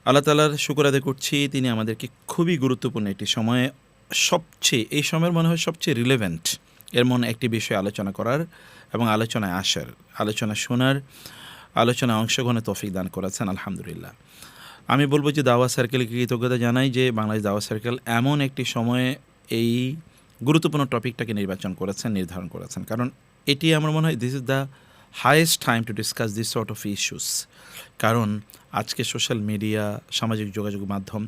আল্লাহ তাআলার শুকর আদায় করছি, তিনি আমাদেরকে খুবই গুরুত্বপূর্ণ একটি সময়ে এই সময়ের মনে হয় সবচেয়ে রিলেভেন্ট এমন একটি বিষয় আলোচনা করার এবং আলোচনায় আসার, আলোচনা শোনার, আলোচনায় অংশগ্রহণের তৌফিক দান করেছেন আলহামদুলিল্লাহ। আমি বলব যে দাওয়া সার্কেলকে কৃতজ্ঞতা জানাই যে বাংলাদেশ দাওয়া সার্কেল এমন একটি সময়ে এই গুরুত্বপূর্ণ টপিকটাকে নির্ধারণ করেছেন, কারণ এটি আমার মনে হয় this is the highest time to discuss this sort of issues. কারণ আজকে সোশ্যাল মিডিয়া, সামাজিক যোগাযোগ মাধ্যম,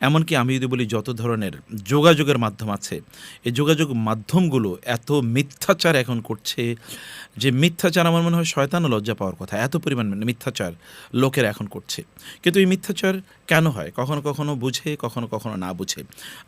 এমনকি আমি যদি বলি যত ধরনের যোগাযোগের মাধ্যম আছে, এই যোগাযোগ মাধ্যমগুলো এত মিথ্যাচার এখন করছে যে মিথ্যাচার আমার মনে হয় শয়তানও লজ্জা পাওয়ার কথা, এত পরিমাণ মিথ্যাচার লোকের এখন করছে। কিন্তু এই মিথ্যাচার কেন হয়? কখনো কখনো বুঝে, কখনো কখনো না বুঝে।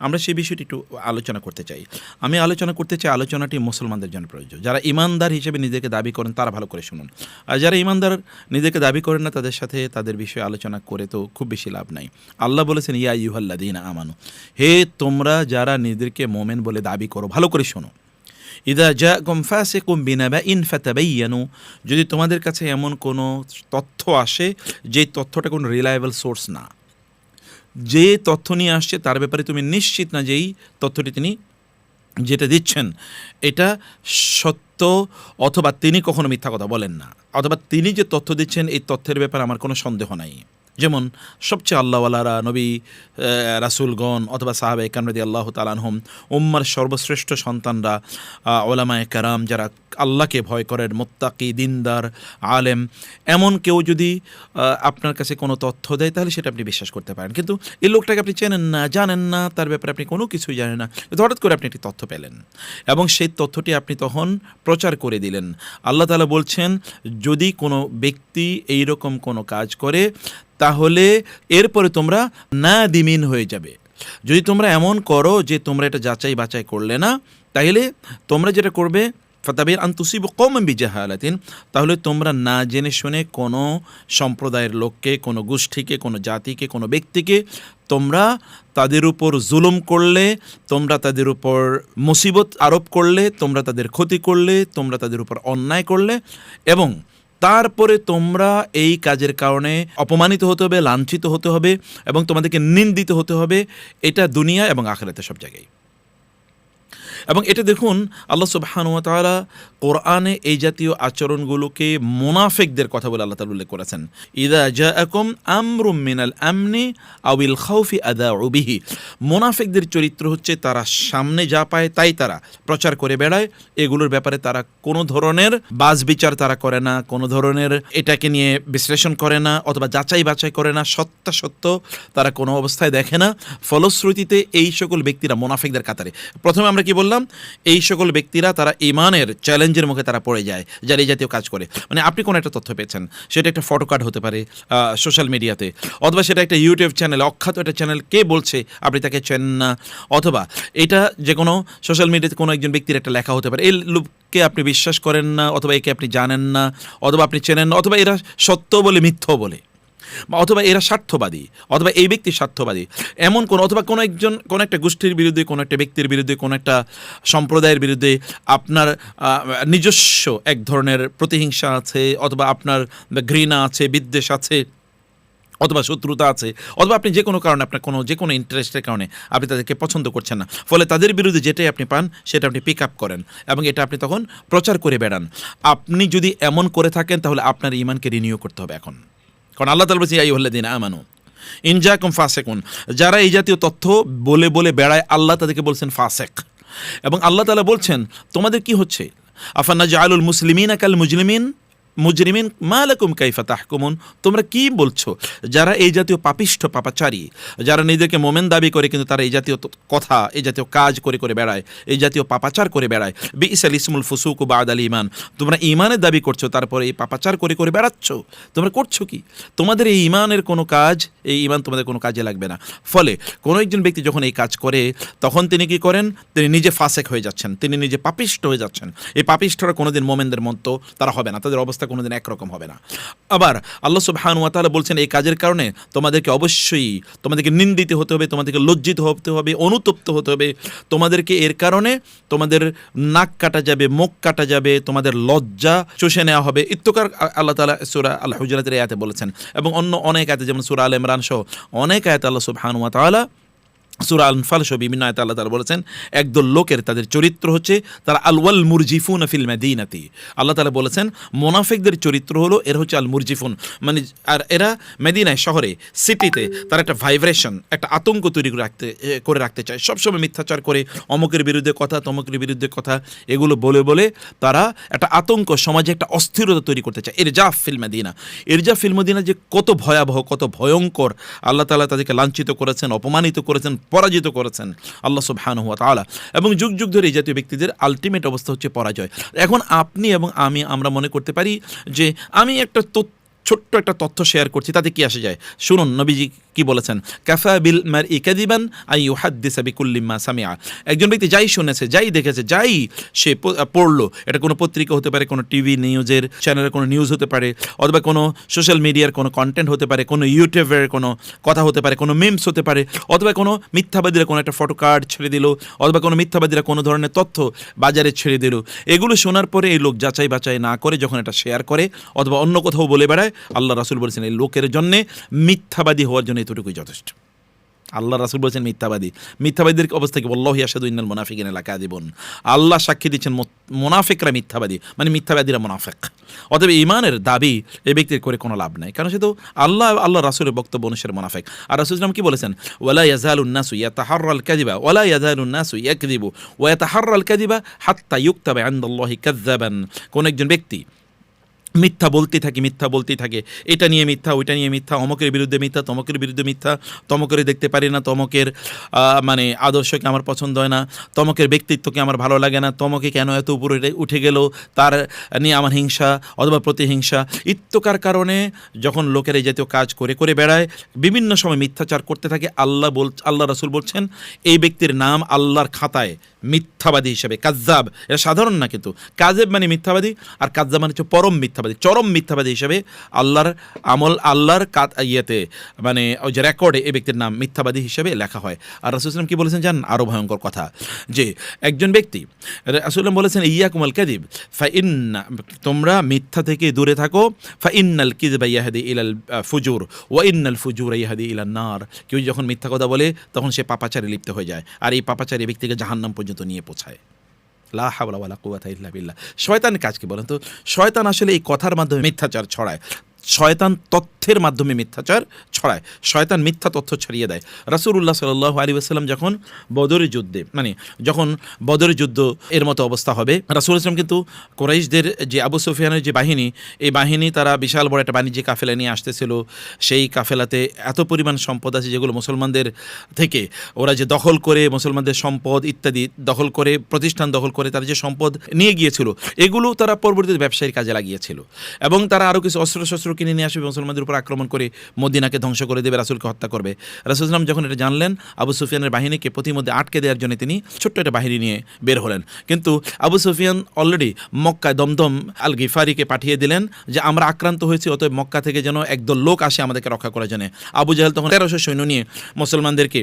আমরা সেই বিষয়টি একটু আলোচনা করতে চাই। আমি আলোচনা করতে চাই, আলোচনাটি মুসলমানদের জন্য প্রয়োজন। যারা ইমানদার হিসেবে নিজেকে দাবি করেন তারা ভালো করে শুনুন, আর যারা ইমানদার নিজেকে দাবি করেন না তাদের সাথে তাদের বিষয়ে আলোচনা করে তো খুব বেশি লাভ নাই। আল্লাহ বলেছেন, ইয়া আইয়ুহাল্লাযীনা আমানু, হে তোমরা যারা নিজেদেরকে মোমেন বলে দাবি করো, ভালো করে শোনো। ইযা জাআকুম ফাসিকুম বিনাবাইন ফাতাবায়ানু, যদি তোমাদের কাছে এমন কোনো তথ্য আসে যে তথ্যটা কোনো রিলায়েবল সোর্স না, যে তথ্য নিয়ে আসছে তার ব্যাপারে তুমি নিশ্চিত না যেই তথ্যটি তিনি যেটা দিচ্ছেন এটা সত্য, অথবা তিনি কখনো মিথ্যা কথা বলেন না, অথবা তিনি যে তথ্য দিচ্ছেন এই তথ্যের ব্যাপারে আমার কোনো সন্দেহ নাই। যেমন সবচেয়ে আল্লাহওয়ালারা, নবী রাসূলগণ অথবা সাহাবা ইকরাম রাদিয়াল্লাহু তাআলা আনহুম, উম্মার সর্বশ্রেষ্ঠ সন্তানরা, উলামায়ে কেরাম যারা আল্লাহকে ভয় করেন, মুত্তাকি, দিনদার, আলেম, এমন কেউ যদি আপনার কাছে কোনো তথ্য দেয় তাহলে সেটা আপনি বিশ্বাস করতে পারেন। কিন্তু এই লোকটাকে আপনি চেনেন না, জানেন না, তার ব্যাপারে আপনি কোনো কিছুই জানেন না, কিন্তু হঠাৎ করে আপনি একটি তথ্য পেলেন এবং সেই তথ্যটি আপনি তখন প্রচার করে দিলেন। আল্লাহ তাআলা বলছেন, যদি কোনো ব্যক্তি এইরকম কোনো কাজ করে তাহলে এরপরে তোমরা নাদিমিন হয়ে যাবে। যদি তোমরা এমন করো যে তোমরা এটা যাচাই বাছাই করলে না, তাহলে তোমরা যেটা করবে, ফাতাবির আন তুসিবু কওমান বিজাহালাতিন, তাহলে তোমরা না জেনে শুনে কোনো সম্প্রদায়ের লোককে, কোনো গোষ্ঠীকে, কোনো জাতিকে, কোনো ব্যক্তিকে তোমরা তাদের উপর জুলুম করলে, তোমরা তাদের উপর মুসিবত আরোপ করলে, তোমরা তাদের ক্ষতি করলে, তোমরা তাদের উপর অন্যায় করলে, এবং তারপরে তোমরা এই কাজের কারণে অপমানিত হতে হবে, লাঞ্ছিত হতে হবে এবং তোমাদেরকে নিন্দিত হতে হবে, এটা দুনিয়া এবং আখিরাতে সব জায়গায়। এবং এটা দেখুন, আল্লাহ সুবহানাহু ওয়া তাআলা কোরআনে এই জাতীয় আচরণগুলোকে মুনাফিকদের কথা বলে আল্লাহ তাআলা উল্লেখ করেছেন। ইযা জাআকুম আমরুম মিনাল আমনি আউল খাউফি আদাউ বিহি, মুনাফিকদের চরিত্র হচ্ছে তারা সামনে যা পায় তাই তারা প্রচার করে বেড়ায়, এগুলোর ব্যাপারে তারা কোনো ধরনের বাছবিচার তারা করে না, কোনো ধরনের এটাকে নিয়ে বিশ্লেষণ করে না, অথবা যাচাই বাছাই করে না, সত্য তারা কোনো অবস্থায় দেখে না। ফলশ্রুতিতে এই সকল ব্যক্তিরা মুনাফিকদের কাতারে। প্রথমে আমরা কি বললাম? এই সকল ব্যক্তিরা তারা ঈমানের চ্যালেঞ্জের মুখে তারা পড়ে যায় যারা এই জাতীয় কাজ করে। মানে আপনি কোনো একটা তথ্য পেয়েছেন, সেটা একটা ফটো কার্ড হতে পারে সোশ্যাল মিডিয়াতে, অথবা সেটা একটা ইউটিউব চ্যানেল, অখ্যাত একটা চ্যানেল, কে বলছে আপনি তাকে চেনেন না, অথবা এটা যে কোনো সোশ্যাল মিডিয়াতে কোনো একজন ব্যক্তির একটা লেখা হতে পারে, এই লোককে আপনি বিশ্বাস করেন না, অথবা একে আপনি জানেন না, অথবা আপনি চেনেন না, অথবা এরা সত্য বলে মিথ্য বলে, অথবা এরা স্বার্থবাদী, অথবা এই ব্যক্তি স্বার্থবাদী, এমন কোন, অথবা কোনো একটা গোষ্ঠীর বিরুদ্ধে, কোনো একটা ব্যক্তির বিরুদ্ধে, কোনো একটা সম্প্রদায়ের বিরুদ্ধে আপনার নিজস্ব এক ধরনের প্রতিহিংসা আছে, অথবা আপনার ঘৃণা আছে, বিদ্বেষ আছে, অথবা শত্রুতা আছে, অথবা আপনি যে কোনো কারণে আপনার যে কোনো ইন্টারেস্টের কারণে আপনি তাদেরকে পছন্দ করছেন না, ফলে তাদের বিরুদ্ধে যেটাই আপনি পান সেটা আপনি পিক আপ করেন এবং এটা আপনি তখন প্রচার করে বেড়ান। আপনি যদি এমন করে থাকেন তাহলে আপনার ঈমানকে রিনিউ করতে হবে এখন। কারণ আল্লাহ তাআলা বলেছেন, ইয়া আইয়ুহাল্লাযীনা আমানু ইন জাআকুম ফাসিকুন, যারা এই জাতীয় তথ্য বলে বলে বেড়ায় আল্লাহ তাদেরকে বলছেন ফাসিক। এবং আল্লাহ তাআলা বলছেন, তোমাদের কি হচ্ছে? আফানাজআলুল মুসলিমিনা কাল মুজরিমিন মা লাকুম কাইফা তাহকুমুন, তোমরা কি বলছো? যারা এই জাতীয় পাপিষ্ঠ, পাপাচারী, যারা নিজেদেরকে মোমেন দাবি করে কিন্তু তারা এই জাতীয় কথা, এই জাতীয় কাজ করে করে বেড়ায়, এই জাতীয় পাপাচার করে বেড়ায়, বিইসাল ইসমুল ফুসুকু বাদাল ঈমান, তোমরা ঈমানের দাবি করছো তারপরে এই পাপাচার করে করে বেড়াচ্ছ, তোমরা করছো কি? তোমাদের এই ঈমানের কোনো কাজ, এই ঈমান তোমাদের কোনো কাজে লাগবে না। ফলে কোনো একজন ব্যক্তি যখন এই কাজ করে তখন তিনি কি করেন? তিনি নিজে ফাসেক হয়ে যাচ্ছেন, তিনি নিজে পাপিষ্ঠ হয়ে যাচ্ছেন। এই পাপিষ্ঠরা কোনোদিন মোমেনদের মতো তারা হবে না, তাদের অবস্থা কোনোদিন একরকম হবে না। আবার আল্লাহ সুবহানাহু ওয়া তাআলা বলছেন এই কাজের কারণে তোমাদেরকে অবশ্যই তোমাদেরকে নিন্দিত হতে হবে, তোমাদেরকে লজ্জিত হতে হবে, অনুতপ্ত হতে হবে। তোমাদেরকে এর কারণে তোমাদের নাক কাটা যাবে, মুখ কাটা যাবে, তোমাদের লজ্জা চষে নেওয়া হবে ইত্তকার আল্লাহ তাআলা সূরা আল হুজুরাতের আয়াতে বলেছেন। এবং অন্য অনেক আয়াতে যেমন সূরা আল ইমরান সহ অনেক আয়াতে আল্লাহ সুবহানাহু ওয়া তাআলা, সূরা আনফাল সহ বিভিন্ন আয়াতে আল্লাহ তাআলা বলেছেন একদল লোকের তাদের চরিত্র হচ্ছে তারা আল মুরজিফুন ফিল মাদিনাতি। আল্লাহ তাআলা বলেছেন মুনাফিকদের চরিত্র হলো এর হচ্ছে আল মুরজিফুন, মানে আর এরা মদিনায় শহরে সিটিতে তারা একটা ভাইব্রেশন, একটা আতঙ্ক তৈরি করে রাখতে চায়, সবসময় মিথ্যাচার করে অমুকের বিরুদ্ধে কথা, তমুকের বিরুদ্ধে কথা, এগুলো বলে বলে তারা একটা আতঙ্ক, সমাজে একটা অস্থিরতা তৈরি করতে চায়। ইরজাফ ফিল মাদিনা, ইরজাফ ফিল মাদিনা যে কত ভয়াবহ, কত ভয়ঙ্কর, আল্লাহ তাআলা তাদেরকে লাঞ্ছিত করেছেন, অপমানিত করেছেন, পরাজিত করেছেন আল্লাহ সুবহানাহু ওয়া তাআলা। এবং যুগ যুগ ধরে এই জাতীয় ব্যক্তিদের আলটিমেট অবস্থা হচ্ছে পরাজয়। এখন আপনি এবং আমরা মনে করতে পারি যে আমি একটা ছোট্ট একটা তথ্য শেয়ার করছি, তাতে কি আসে যায়? শুনুন নবীজি কি বলেছেন, কাফা বিল মারই কাযিবান আই ইউহাদ্দিসা বিকুল্লি মা সামিআ। একজন ব্যক্তি যাই শুনেছে, যাই দেখেছে, যাই সে পড়লো, এটা কোনো পত্রিকা হতে পারে, কোনো টিভি নিউজের চ্যানেলের কোনো নিউজ হতে পারে, অথবা কোনো সোশ্যাল মিডিয়ার কোনো কন্টেন্ট হতে পারে, কোনো ইউটিউবের কোনো কথা হতে পারে, কোনো মিমস হতে পারে, অথবা কোনো মিথ্যাবাদীরা কোনো একটা ফটো কার্ড ছেড়ে দিল, অথবা কোনো মিথ্যাবাদীরা কোনো ধরনের তথ্য বাজারে ছেড়ে দিল। এগুলো শোনার পরে এই লোক যাচাই বাছাই না করে যখন এটা শেয়ার করে অথবা অন্য কোথাও বলে বেড়ায়, আল্লাহ রাসূল বলেছেন এই লোকের জন্যে মিথ্যাবাদী হওয়ার জন্য এতটুকুই যথেষ্ট। আল্লাহ রাসূল বলেছেন মিথ্যাবাদীদের অবস্থা কি? ওয়াল্লাহি আশহাদু ইন্নাল মুনাফিকিনা লাকাযিবুন। আল্লাহ সাক্ষী দিচ্ছেন মুনাফিকরা মিথ্যাবাদী, মানে মিথ্যাবাদীরা মুনাফিক। অতএব ঈমানের দাবি এই ব্যক্তির করে কোনো লাভ নাই, কারণ সে তো আল্লাহ রাসূলের বক্তব্য অনুসারে মুনাফিক। আর রাসূল সাল্লাল্লাহু আলাইহি ওয়াসাল্লাম কি বলেছেন, ওয়ালা ইয়াজালুন নাসু ইয়াতাহাররাল কাযিবা ওয়ালা ইয়াজালুন নাসু ইয়াকযিবু ওয়া ইয়াতাহাররাল কাযিবা হাত্তা ইউকতাবা ইনদাল্লাহি কাযযাবান। কোন একজন ব্যক্তি মিথ্যা বলতেই থাকে, এটা নিয়ে মিথ্যা, ওইটা নিয়ে মিথ্যা, অমকের বিরুদ্ধে মিথ্যা, তমকের বিরুদ্ধে মিথ্যা, তমকের দেখতে পারি না, তমকের মানে আদর্শকে আমার পছন্দ হয় না, তমকের ব্যক্তিত্বকে আমার ভালো লাগে না, তমকে কেন এত উপরে উঠে গেল তার নিয়ে আমার হিংসা অথবা প্রতিহিংসা ইত্তকার কারণে যখন লোকের এই জাতীয় কাজ করে করে বেড়ায়, বিভিন্ন সময় মিথ্যাচার করতে থাকে, আল্লাহ রাসূল বলছেন এই ব্যক্তির নাম আল্লাহর খাতায় মিথ্যাবাদী হিসেবে, কাযযাব, এটা সাধারণ না, কিন্তু কাযেব মানে মিথ্যাবাদী, আর কাযযাব মানে হচ্ছে পরম মিথ্যাবাদী, চরম মিথ্যাবাদী হিসেবে আল্লাহর ইয়েতে, মানে ওই যে রেকর্ডে এই ব্যক্তির নাম মিথ্যাবাদী হিসেবে লেখা হয়। আর রাসূল সাল্লাল্লাহু আলাইহি ওয়াসাল্লাম কি বলেছেন জানেন? আরও ভয়ঙ্কর কথা, যে একজন ব্যক্তি, রাসূল সাল্লাল্লাহু আলাইহি ওয়াসাল্লাম বলেছেন ইয়াকুমুল কাযিব ফাইন্না, তোমরা মিথ্যা থেকে দূরে থাকো, ফাইন্নাল কিযবা ইয়াহদি ইলাল ফুজুর ওয়া ইন্নাল ফুজুরা ইয়াহদি ইলান নার। কেউ যখন মিথ্যা কথা বলে তখন সে পাপাচারে লিপ্ত হয়ে যায়, আর এই পাপাচারী ব্যক্তিকে জাহান্নাম পর্যন্ত নিয়ে পৌঁছায়। লা হাওলা ওয়ালা কুওয়াতা ইল্লা বিল্লাহ। শয়তানের কাজ কি বলেন তো? শয়তান আসলে এই কথার মাধ্যমে মিথ্যাচার ছড়ায়, শয়তান তথ্যের মাধ্যমে মিথ্যাচার ছড়ায়, শয়তান মিথ্যা তথ্য ছড়িয়ে দেয়। রাসূলুল্লাহ সাল্লাল্লাহু আলাইহি ওয়াসাল্লাম যখন বদরের যুদ্ধ এর মতো অবস্থা হবে, রাসূল সাল্লাল্লাহু কিন্তু কুরাইশদের যে আবু সুফিয়ানের যে বাহিনী, এই বাহিনী তারা বিশাল বড় একটা বাণিজ্যিক কাফেলা নিয়ে আসতেছিল। সেই কাফেলাতে এত পরিমাণ সম্পদ আছে যেগুলো মুসলমানদের থেকে ওরা যে দখল করে, মুসলমানদের সম্পদ ইত্যাদি দখল করে, প্রতিষ্ঠান দখল করে তারা যে সম্পদ নিয়ে গিয়েছিল, এগুলো তারা পরবর্তীতে ব্যবসায়ীর কাজে লাগিয়েছিল। এবং তারা আরও কিছু অস্ত্রশস্ত্র কিনে নিয়ে আসবে, মুসলমানদের উপর আক্রমণ করে মদিনাকে ধ্বংস করে দেবে, রাসূলকে হত্যা করবে। রাসূল সাল্লাল্লাহু যখন এটা জানলেন, আবু সুফিয়ানের বাহিনীকে প্রতিমধ্যে আটকে দেওয়ার জন্য তিনি ছোট্ট একটা বাহিনী নিয়ে বের হলেন। কিন্তু আবু সুফিয়ান অলরেডি মক্কায় দমদম আল গিফারিকে পাঠিয়ে দিলেন যে আমরা আক্রান্ত হয়েছি, অতএব মক্কা থেকে যেন একদল লোক আসে আমাদেরকে রক্ষা করার জন্য। আবু জাহেল তখন 1300 সৈন্য নিয়ে মুসলমানদেরকে,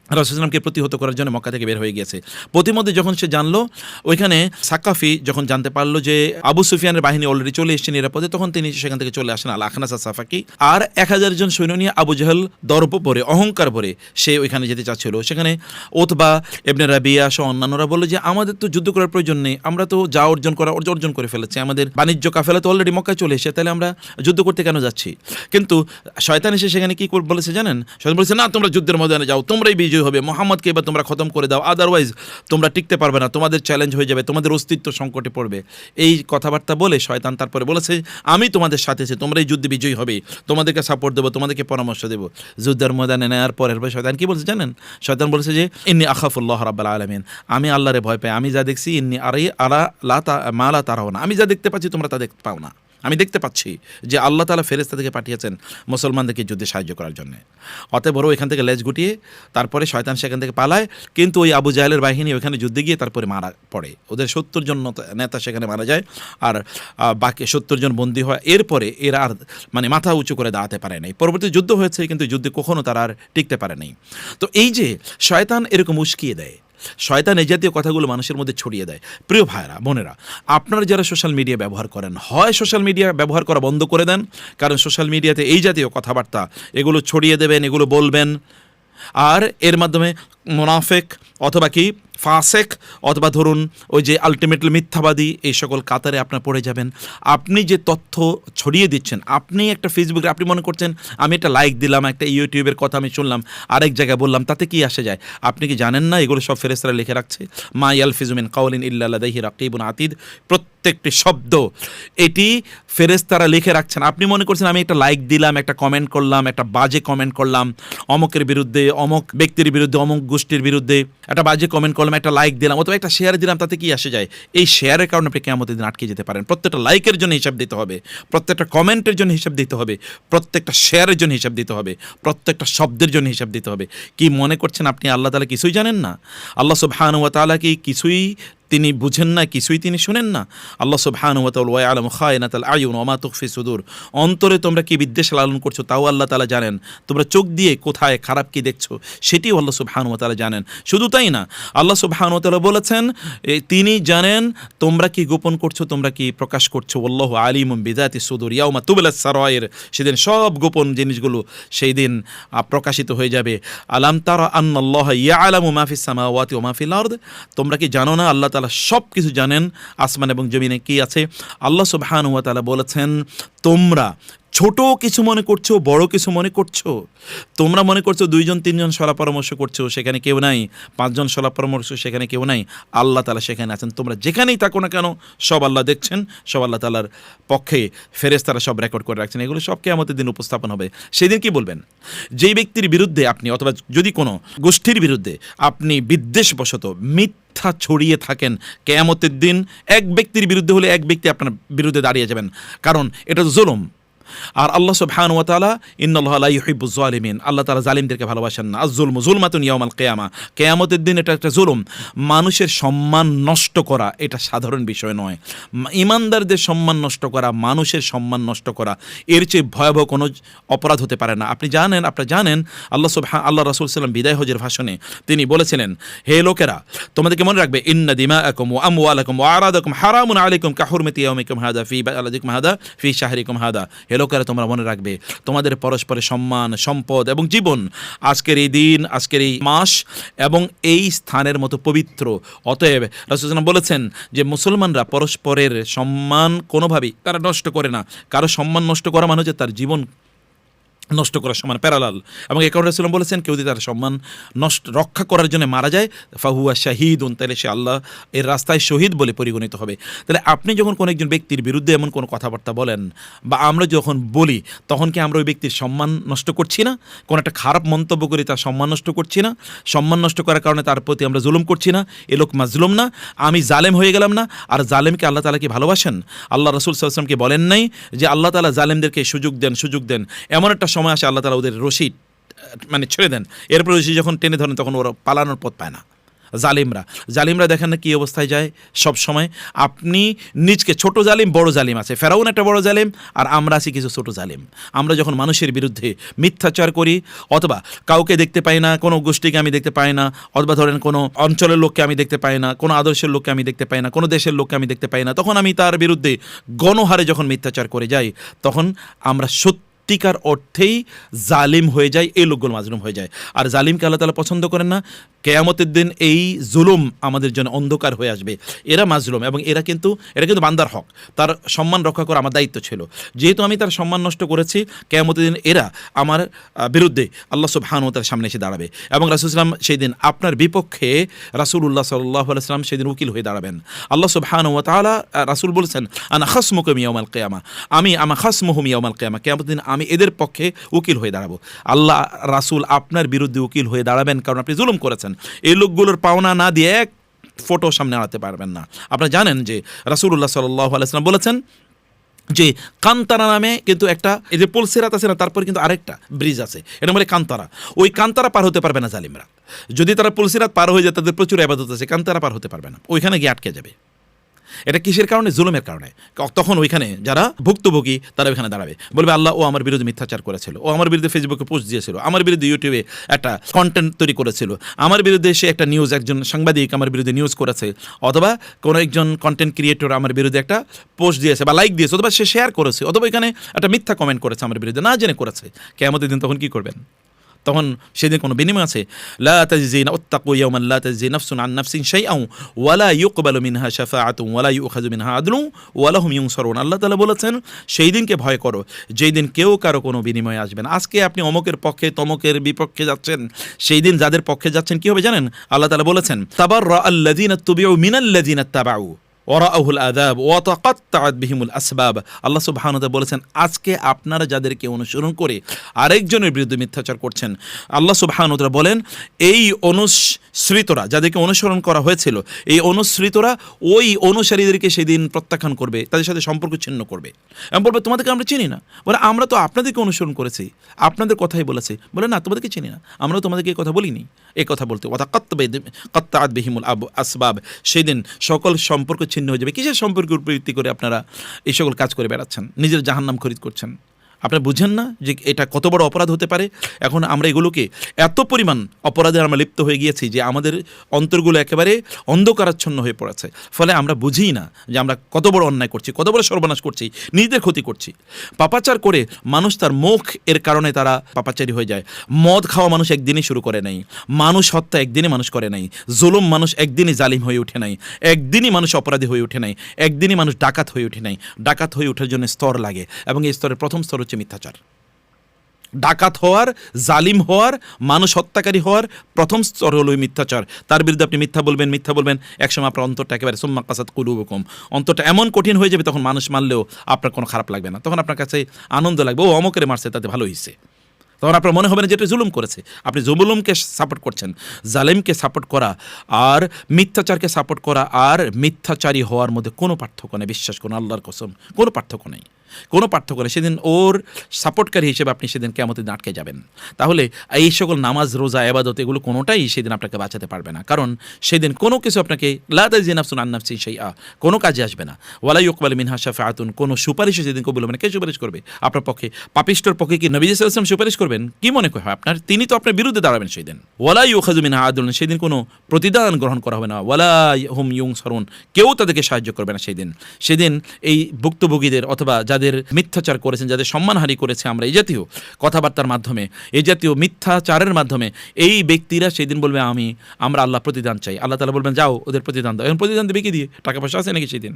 রাসূল সাল্লাল্লাহু আলাইহি ওয়াসাল্লামকে প্রতিহত করার জন্য মক্কা থেকে বের হয়ে গিয়েছে। প্রতিমধ্যে যখন সে জানলো, ওইখানে সাকাফি যখন জানতে পারলো যে আবু সুফিয়ানের বাহিনী অলরেডি চলে এসেছে নিরাপদে, তখন তিনি সেখান থেকে চলে আসেন আল আখনাস সাফাকি, আর 1000 জন সৈন্য নিয়ে আবু জাহেল দর্প ভরে, অহংকার ভরে সে ওইখানে যেতে চাচ্ছিল। সেখানে উতবা ইবনে রাবিয়া সহ অন্যান্যরা বলল যে আমাদের তো যুদ্ধ করার প্রয়োজন নেই, আমরা তো যা অর্জন করে ফেলেছি, আমাদের বাণিজ্য কাফেলা তো অলরেডি মক্কায় চলে এসেছে, তাহলে আমরা যুদ্ধ করতে কেন যাচ্ছি? কিন্তু শয়তান এসে সেখানে কি বলেছে জানেন? শয়তান বলেছে না, তোমরা যুদ্ধের ময়দানে যাও, তোমরাই বিজয়ী হবে, মুহাম্মদকে এবার তোমরা খতম করে দাও, আদারওয়াইজ তোমরা টিকতে পারবে না, তোমাদের চ্যালেঞ্জ হয়ে যাবে, তোমাদের অস্তিত্ব সংকটে পড়বে। এই কথাবার্তা বলে শয়তান তারপরে বলেছে আমি তোমাদের সাথে আছি, তোমরা এই যুদ্ধে বিজয়ী হবে, তোমাদেরকে সাপোর্ট দেবো, তোমাদেরকে পরামর্শ দেবো। যুদ্ধের ময়দানে নেওয়ার পরের শয়তান কি বলছে জানেন? শয়তান বলেছে যে ইন্নী আখাফুল্লাহ রাব্বুল আলামিন, আমি আল্লাহরে ভয় পাই, আমি যা দেখছি ইন্নী আরা লা তারাউনা, আমি যা দেখতে পাচ্ছি তোমরা তা দেখতে পাও না। আমি দেখতে পাচ্ছি যে আল্লাহ তাআলা ফেরেশতা থেকে পাঠিয়েছেন মুসলমানদেরকে যুদ্ধে সাহায্য করার জন্য। অতএব বড় এখান থেকে লেজ গুটিয়ে তারপরে শয়তান সেখান থেকে পালায়, কিন্তু ওই আবু জাহেলের বাহিনী ওইখানে যুদ্ধে গিয়ে তারপরে মারা পড়ে। ওদের 70 জন নেতা সেখানে মারা যায়, আর বাকি 70 জন বন্দী হয়। এরপরে এরা আর মানে মাথা উঁচু করে দাঁড়াতে পারে নাই। পরবর্তী যুদ্ধ হয়েছে, কিন্তু যুদ্ধে কখনো তারা আর টিকতে পারে নাই। তো এই যে শয়তান এরকম উস্কিয়ে দেয়, শয়তান এই জাতীয় কথাগুলো মানুষের মধ্যে ছড়িয়ে দেয়। প্রিয় ভাইরা বোনেরা, আপনারা যারা সোশ্যাল মিডিয়া ব্যবহার করেন, হয় সোশ্যাল মিডিয়া ব্যবহার করা বন্ধ করে দেন, কারণ সোশ্যাল মিডিয়াতে এই জাতীয় কথাবার্তা এগুলো ছড়িয়ে দেবেন, এগুলো বলবেন, আর এর মাধ্যমে মুনাফিক অথবা কি ফাসেক অথবা ধরুন ওই যে আলটিমেটলি মিথ্যাবাদী এই সকল কাতারে আপনার পড়ে যাবেন। আপনি যে তথ্য ছড়িয়ে দিচ্ছেন, আপনি একটা ফেসবুকে আপনি মনে করছেন আমি একটা লাইক দিলাম, একটা ইউটিউবের কথা আমি শুনলাম, আরেক জায়গায় বললাম, তাতে কি আসে যায়? আপনি কি জানেন না এগুলো সব ফেরেশতারা লিখে রাখছে? মা ইয়ালফিজু মিন কাওলিন ইল্লা লাদাইহি রাকিবুন আতিদ, প্রত্যেকটি শব্দ এটি ফেরেশতারা লিখে রাখছেন। আপনি মনে করছেন আমি একটা লাইক দিলাম, একটা কমেন্ট করলাম, একটা বাজে কমেন্ট করলাম অমকের বিরুদ্ধে, অমক ব্যক্তির বিরুদ্ধে, অমক গোষ্ঠীর বিরুদ্ধে, একটা বাজে কমেন্ট করলাম, একটা লাইক দিলাম অথবা একটা শেয়ার দিলাম, তাতে কি আসে যায়? এই শেয়ারের কারণে আপনি কিয়ামতের দিন আটকে যেতে পারেন। প্রত্যেকটা লাইকের জন্য হিসাব দিতে হবে, প্রত্যেকটা কমেন্টের জন্য হিসাব দিতে হবে, প্রত্যেকটা শেয়ারের জন্য হিসাব দিতে হবে, প্রত্যেকটা শব্দের জন্য হিসাব দিতে হবে। কি মনে করছেন আপনি আল্লাহ তাআলা কিছুই জানেন না? আল্লাহ সুবহানাহু ওয়া তাআলা কি কিছুই তিনি বুঝেন না, কিছুই তিনি শুনেন না? আল্লাহ সুবহানাহু ওয়া তাআলা ইয়ালামু খায়িনাতাল আয়ুন ওয়া মা তুখফি সুদূর, অন্তরে তোমরা কি বিদ্বেষ লালন করছো তাও আল্লাহ তাআলা জানেন। তোমরা চোখ দিয়ে কোথায় খারাপ কি দেখছো সেটিও আল্লাহ সুবহানাহু ওয়া তাআলা জানেন। শুধু তাই না, আল্লাহ সুবহানাহু ওয়া তাআলা বলেছেন তিনি জানেন তোমরা কি গোপন করছো, তোমরা কি প্রকাশ করছো। আল্লাহু আলিমুম বিযাতি সুদূর ইয়াউমা তুবলাস সারায়ের, সেদিন সব গোপন জিনিসগুলো সেই দিন প্রকাশিত হয়ে যাবে। আলাম তারা আন্নাল্লাহা ইয়ালামু মা ফিস সামাওয়াতি ওয়া মা ফিল আরদ, তোমরা কি জানো না আল্লাহ তাআলা সব কিছু জানেন, আসমান এবং জমিনে কি আছে। আল্লাহ সুবহানাহু ওয়া তাআলা বলেছেন তোমরা ছোট কিছু মনে করছো, বড় কিছু মনে করছো। তোমরা মনে করছো 2 জন 3 জন সলা পরামর্শ করছো, সেখানে কেউ নাই। 5 জন সলা পরামর্শ, সেখানে কেউ নাই। আল্লাহ তাআলা সেখানে আছেন। তোমরা যেখানেই থাকো না কেন সব আল্লাহ দেখছেন, সব আল্লাহ তাআলার পক্ষে ফেরেশতারা সব রেকর্ড করে রাখছেন। এগুলো সব কিয়ামতের দিন উপস্থাপন হবে। সেদিন কি বলবেন? যেই ব্যক্তির বিরুদ্ধে আপনি অথবা যদি কোনো গোষ্ঠীর বিরুদ্ধে আপনি বিদ্বেষবশত মিথ্যা ছড়িয়ে থাকেন, কিয়ামতের দিন এক ব্যক্তির বিরুদ্ধে হলে এক ব্যক্তি আপনার বিরুদ্ধে দাঁড়িয়ে যাবেন, কারণ এটা তো জুলুম। আর আল্লাহ সুবহানাহু ওয়া তাআলা ইন্নাল্লাহা লা ইউহিব্বুজ জালিমিন, আল্লাহ তাআলা জালিমদেরকে ভালোবাসেন না। আয-যুলমু যুলমাতুন ইয়াউমাল কিয়ামা, কিয়ামতের দিন এটা একটা জুলুম। মানুষের সম্মান নষ্ট করা এটা সাধারণ বিষয় নয়। ঈমানদারদের সম্মান নষ্ট করা, মানুষের সম্মান নষ্ট করা, এর চেয়ে ভয়াবহ কোনো অপরাধ হতে পারে না। আপনারা জানেন আল্লাহ রাসূল সাল্লাল্লাহু বিদায় হজের ভাষণে তিনি বলেছিলেন, হে লোকেরা তোমাদেরকে মনে রাখবে ইন্না দিমাআকুম ওয়া আমওয়ালাকুম ওয়া আরাদাকুম হারামুন আলাইকুম কাহুরমাতি ইয়াউমিকুম হাদা ফি বালাদিকুম হাদা ফি শাহরিকুম হাদা। হে লোকেরা তোমরা মনে রাখবে তোমাদের পরস্পরের সম্মান, সম্পদ এবং জীবন আজকের এই দিন, আজকের এই মাস এবং এই স্থানের মতো পবিত্র। অতএব রাসূল সাল্লাল্লাহু বলেছেন যে মুসলমানরা পরস্পরের সম্মান কোনোভাবেই তারা নষ্ট করে না। কারো সম্মান নষ্ট করা মানে হচ্ছে তার জীবন নষ্ট করার সমান, প্যারালাল। এবং এই কারণে রাসূল বলেছেন কেউ যদি তার সম্মান রক্ষা করার জন্য মারা যায় ফাহুয়া শাহীদুন, তাহলে সে আল্লাহ এর রাস্তায় শহীদ বলে পরিগণিত হবে। তাহলে আপনি যখন কোনো একজন ব্যক্তির বিরুদ্ধে এমন কোনো কথাবার্তা বলেন বা আমরা যখন বলি, তখন কি আমরা ওই ব্যক্তির সম্মান নষ্ট করছি না? কোনো একটা খারাপ মন্তব্য করি তার সম্মান নষ্ট করছি না? সম্মান নষ্ট করার কারণে তার প্রতি আমরা জুলুম করছি না? এ লোক মাজলুম না? আমি জালেম হয়ে গেলাম না? আর জালেমকে আল্লাহ তাআলা কি ভালোবাসেন? আল্লাহ রাসূল সাল্লাল্লাহু আলাইহি ওয়াসাল্লামকে বলেন নাই যে আল্লাহ তাআলা জালেমদেরকে সুযোগ দেন। এমন একটা সময় আসে আল্লাহ তাআলা ওদের রশি মানে ছেড়ে দেন, এরপর রশি যখন টেনে ধরেন তখন ওরা পালানোর পথ পায় না। জালিমরা দেখেন না কী অবস্থায় যায় সব সময়। আপনি নিজকে ছোট জালিম, বড় জালিম আছে। ফেরাউন একটা বড় জালিম, আর আমরা আছি কিছু ছোট জালিম। আমরা যখন মানুষের বিরুদ্ধে মিথ্যাচার করি, অথবা কাউকে দেখতে পাই না, কোনো গোষ্ঠীকে আমি দেখতে পাই না, অথবা ধরেন কোনো অঞ্চলের লোককে আমি দেখতে পাই না, কোনো আদর্শের লোককে আমি দেখতে পাই না, কোনো দেশের লোককে আমি দেখতে পাই না, তখন আমি তার বিরুদ্ধে গণহারে যখন মিথ্যাচার করে যাই, তখন আমরা সত্যিকার অর্থেই জালিম হয়ে যায়, এই লোকগুলো মাজলুম হয়ে যায়। আর জালিমকে আল্লাহ তাআলা পছন্দ করেন না। কিয়ামতের দিন এই জুলুম আমাদের জন্য অন্ধকার হয়ে আসবে। এরা মাজলুম এবং এরা কিন্তু বান্দার হক, তার সম্মান রক্ষা করা আমার দায়িত্ব ছিল। যেহেতু আমি তার সম্মান নষ্ট করেছি, কিয়ামতের দিন এরা আমার বিরুদ্ধে আল্লাহ সুবহানাহু ওয়া তাআলার সামনে এসে দাঁড়াবে এবং রাসূল সাল্লাল্লাহু আলাইহি ওয়াসাল্লাম সেই দিন আপনার বিপক্ষে রাসূলুল্লাহ সাল্লাল্লাহু আলাইহি ওয়াসাল্লাম সেদিন উকিল হয়ে দাঁড়াবেন। আল্লাহ সুবহানাহু ওয়া তাআলা, রাসূল বলেছেন আনা খাসমুকুম ইয়াউমাল কিয়ামা, আমা খাসমুহুম ইয়াউমাল কিয়ামা, কিয়ামতের দিন আমি এদের পক্ষে উকিল হয়ে দাঁড়াবো। আল্লাহ রাসূল আপনার বিরুদ্ধে উকিল হয়ে দাঁড়াবেন, কারণ আপনি জুলুম করেছেন। এই লোকগুলোর পাওনা না দিয়ে এক ফটো সামনে আনতে পারবেন না। আপনারা জানেন যে রাসূলুল্লাহ সাল্লাল্লাহু আলাইহি ওয়াসাল্লাম বলেছেন যে কান্তারা নামে কিন্তু একটা এই যে পুলসিরাত আছে না, তারপরে কিন্তু আরেকটা ব্রিজ আছে, এটা বলে কান্তারা। ওই কান্তারা পার হতে পারবে না জালিমরা। যদি তারা পুলসিরাত পার হয়ে যায়, তাদের প্রচুর ইবাদত আছে, কান্তারা পার হতে পারবে না, ওইখানে গিয়ে আটকে যাবে। এটা কিসের কারণে? জুলুমের কারণে। তখন ওইখানে যারা ভুক্তভোগী তারা ওইখানে দাঁড়াবে, বলবে আল্লাহ ও আমার বিরুদ্ধে মিথ্যাচার করেছিল, ও আমার বিরুদ্ধে ফেসবুকে পোস্ট দিয়েছিল, আমার বিরুদ্ধে ইউটিউবে একটা কন্টেন্ট তৈরি করেছিল, আমার বিরুদ্ধে সে একটা নিউজ, একজন সাংবাদিক আমার বিরুদ্ধে নিউজ করেছে, অথবা কোনো একজন কন্টেন্ট ক্রিয়েটর আমার বিরুদ্ধে একটা পোস্ট দিয়েছে বা লাইক দিয়েছে, অথবা সে শেয়ার করেছে, অথবা এখানে একটা মিথ্যা কমেন্ট করেছে আমার বিরুদ্ধে, না জেনে করেছে। কিয়ামতের দিন তখন কি করবেন? তখন সেদিন কোনো বিনিময় আছে? লা তাজজি ওয়াত্তাকু ইয়াওমান লা তাজজি নাফসুন আন নাফসিন শাইআন ওয়ালা ইউকবালু মিনহা শাফাআতুন ওয়ালা ইউখাযু মিনহা আদলুন ওয়ালা হুম ইউনসারুন। আল্লাহ তাআলা বলেছেন সেই দিনকে ভয় করো যেই দিন কেউ কারো কোনো বিনিময় আসবে না। আজকে আপনি অমকের পক্ষে তমকের বিপক্ষে যাচ্ছেন, সেই দিন যাদের পক্ষে যাচ্ছেন কি হবে জানেন? আল্লাহ তাআলা বলেছেন তাবাররা আল্লাযিনা তুবিউ মিনাল্লাযিনা তাবাউ ওয়ারাআহুল আযাব ওয়া তাকাত্তাআত বিহিমুল আসবাব। আল্লাহ সুবহানাহু ওয়া তাআলা বলেছেন আজকে আপনারা যাদেরকে অনুসরণ করে আরেকজনের বিরুদ্ধে মিথ্যাচার করছেন, আল্লাহ সুবহানাহু ওয়া তাআলা বলেন এই অনুসৃতরা, যাদেরকে অনুসরণ করা হয়েছিল, এই অনুসৃতরা ওই অনুসারীদেরকে সেদিন প্রত্যাখ্যান করবে, তাদের সাথে সম্পর্ক ছিন্ন করবে এবং বলবে তোমাদেরকে আমরা চিনি না। বলে আমরা তো আপনাদেরকে অনুসরণ করেছি, আপনাদের কথাই বলেছি। বলে না, তোমাদেরকে চিনি না, আমরা তোমাদেরকে এই কথা বলিনি। এই কথা বলতে ওয়া তাকাত্তাআত বিহিমুল আসবাব, সেদিন সকল সম্পর্ক ছিন্ন হয়ে যাবে। কিসের সম্পর্কের উপর ভিত্তি করে আপনারা এই সকল কাজ করে বেড়াচ্ছেন, নিজের জাহান্নাম খরিদ করছেন? আপনারা বুঝেন না যে এটা কত বড় অপরাধ হতে পারে? এখন আমরা এগুলোকে এত পরিমাণ অপরাধে আমরা লিপ্ত হয়ে গিয়েছি যে আমাদের অন্তরগুলো একেবারে অন্ধকারাচ্ছন্ন হয়ে পড়েছে। ফলে আমরা বুঝি না যে আমরা কত বড় অন্যায় করছি, কত বড় সর্বনাশ করছি, নিজেদের ক্ষতি করছি। পাপাচার করে মানুষ তার মুখ এর কারণে তারা পাপাচারী হয়ে যায়। মদ খাওয়া মানুষ একদিনই শুরু করে নাই, মানুষ হত্যা একদিনে মানুষ করে নাই, জুলুম মানুষ একদিনই জালিম হয়ে ওঠে নাই, একদিনই মানুষ অপরাধী হয়ে ওঠে নাই, একদিনই মানুষ ডাকাত হয়ে ওঠে নাই। ডাকাত হয়ে ওঠার জন্য স্তর লাগে এবং এই স্তরের প্রথম স্তর হচ্ছে মিথ্যাচার। ডাকাত হওয়ার, জালিম হওয়ার, মানুষ হত্যাকারী হওয়ার প্রথম স্তর হলো মিথ্যাচার। তার বিরুদ্ধে আপনি মিথ্যা বলবেন, একসময় আপনার অন্তরটা একেবারে সুম্মা কাসাত কুলুবুকুম, অন্তরটা এমন কঠিন হয়ে যাবে তখন মানুষ মারলেও আপনার কোনো খারাপ লাগবে না, তখন আপনার কাছে আনন্দ লাগবে, ও অমকেরে মারছে তাতে ভালো হয়েছে। তখন আপনার মনে হবে না যে এটা জুলুম করেছে, আপনি জুলুমকে সাপোর্ট করছেন। জালিমকে সাপোর্ট করা আর মিথ্যাচারকে সাপোর্ট করা আর মিথ্যাচারী হওয়ার মধ্যে কোনো পার্থক্য নেই, বিশ্বাস করুন, আল্লাহর কসম কোনো পার্থক্য নেই, কোনো পার্থক্য নেই। সেদিন ওর সাপোর্টকারী হিসেবে আপনি সেদিন কিয়ামতের দিন আটকে যাবেন। তাহলে এই সকল নামাজ, রোজা, ইবাদত এগুলো কোনোটাই সেদিন আপনাকে বাঁচাতে পারবে না, কারণ সেদিন কোনো কিছু আপনাকে লা তাজজি নাফসুন আন নাফসিন শাইআ কোনো কাজে আসবে না। ওয়ালা ইউকবালু মিনহা শাফাআতুন, কোনো সুপারিশও সেদিন কবুল হবে না। কে সুপারিশ করবে আপনার পক্ষে? পাপিষ্ঠর পক্ষে কি নবী সাল্লাল্লাহু আলাইহি ওয়াসাল্লাম সুপারিশ করবেন? কি মনে হয় আপনার? তিনি তো আপনার বিরুদ্ধে দাঁড়াবেন সেদিন। ওয়ালা ইউখাযু মিনহা আদলুন, সেদিন কোনো প্রতিদান গ্রহণ করা হবে না। ওয়ালা হুম ইউনসারুন, কেউ তাদেরকে সাহায্য করবে না সেদিন। সেদিন এই ভুক্তভোগীদের অথবা যাদের মিথ্যাচার করেছেন, যাদের সম্মানহানি করেছে আমরা এই জাতীয় কথাবার্তার মাধ্যমে, এই জাতীয় মিথ্যাচারের মাধ্যমে, এই ব্যক্তিরা সেদিন বলবে আমরা আল্লাহ প্রতিদান চাই। আল্লাহ তাআলা বলবেন যাও ওদের প্রতিদান দাও। এখন প্রতিদান দেবে কি দিয়ে? টাকা পয়সা আছে নাকি সেদিন?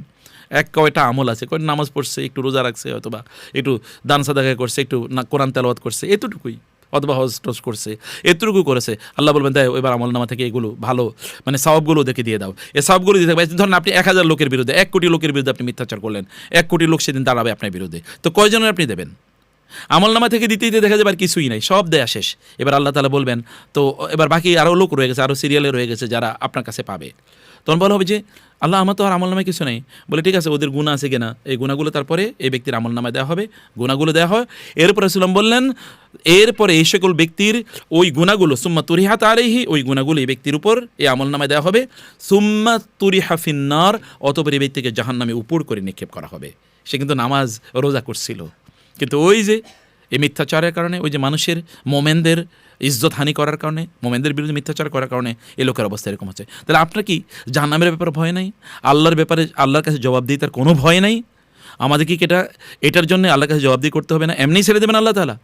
এক কয়টা আমল আছে, কয়টা নামাজ পড়ছে, একটু রোজা রাখছে, অথবা একটু দান সাদাকা করছে, একটু কোরআন তেলাওয়াত করছে, এতটুকুই, অথবা হজ টজ করছে, এতটুকু করেছে। আল্লাহ বলবেন তাই এবার আমলনামা থেকে এগুলো ভালো মানে সওয়াবগুলো দেখে দিয়ে দাও। এই সওয়াবগুলো দিতে হবে। ধরেন আপনি 1000 লোকের বিরুদ্ধে, 1 কোটি লোকের বিরুদ্ধে আপনি মিথ্যাচার করলেন, 1 কোটি লোক সেদিন দাঁড়াবে আপনার বিরুদ্ধে, তো কয়জনের আপনি দেবেন? আমলনামা থেকে দিতে দিতে দেখা যাবে আর কিছুই নাই, সব দেয়া শেষ। এবার আল্লাহ তাআলা বলবেন তো এবার বাকি আরও লোক রয়ে গেছে, আরও সিরিয়ালে রয়ে গেছে যারা আপনার কাছে পাবে। তখন বলা হবে যে আল্লাহ আমার তো আর আমলনামায় কিছু নেই। বলে ঠিক আছে, ওদের গুনাহ আছে কিনা, এই গুনাহগুলো তারপরে এই ব্যক্তির আমলনামায় দেওয়া হবে, গুনাহগুলো দেওয়া হয়। এরপরে রাসূলুল্লাহ বললেন এরপরে এই সকল ব্যক্তির ওই গুনাহগুলো সুম্মা তুরিহাত আলাইহি, ওই গুনাহগুলো এই ব্যক্তির উপর এই আমলনামায় দেওয়া হবে। সুম্মা তুরিহা ফিন্নার, অতঃপর এই ব্যক্তিকে জাহান্নামে উপর করে নিক্ষেপ করা হবে। সে কিন্তু নামাজ রোজা করছিল, কিন্তু ওই যে এই মিথ্যাচারের কারণে, ওই যে মানুষের মোমেনদের ইজ্জত হানি করার কারণে, মোমেনদের বিরুদ্ধে মিথ্যাচার করার কারণে এই লোকের অবস্থা এরকম হচ্ছে। তাহলে আপনার কি জাহান্নামের ব্যাপারে ভয় নাই? আল্লাহর ব্যাপারে আল্লাহর কাছে জবাবদিহিতার কোনো ভয় নাই? আমাদের কি এটার জন্য আল্লাহর কাছে জবাবদিহি করতে হবে না? এমনিই ছেড়ে দেবেন আল্লাহ তাআলা?